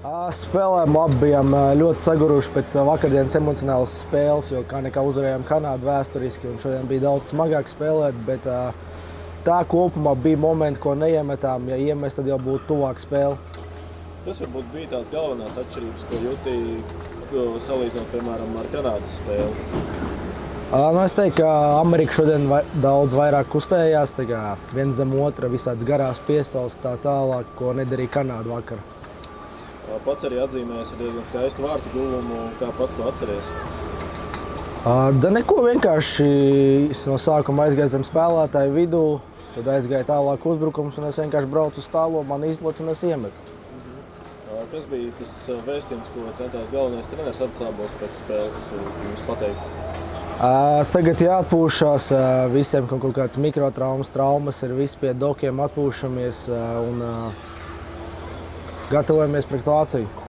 Spēlēm abi bijām ļoti saguruši pēc vakardienas emocionālas spēles, jo kā nekā uzvarējām Kanādu vēsturiski, un šodien bija daudz smagāk spēlēt, bet tā kopumā bija momenti, ko neiemetām. Ja iemest, tad jau būtu tuvāk spēle. Kas varbūt bija tās galvenās atšķirības, ko jūti salīdzinot, piemēram, ar Kanādas spēli? Es teiktu, ka Amerika šodien daudz vairāk kustējās, viens zem otra, visādas garās piespēles tā tālāk, ko nedarīja Kanāda vakar. Pats arī atzīmējies ar diezgan skaistu vārtu guvumu, kā pats to atceries? Neko, vienkārši no sākuma aizgāju zem spēlētāju vidū, tad aizgāja tālāk uzbrukums, un es vienkārši braucu uz tālo, man izlec un es iemetu. Kas bija tas vēstījums, ko centās galvenais treneris Artsābols pēc spēles jums pateikt? Tagad jāatpūšās, visiem kaut kādas mikrotraumas ir, visi pie dokiem atpūšamies un gatavojamies pret Vāciju.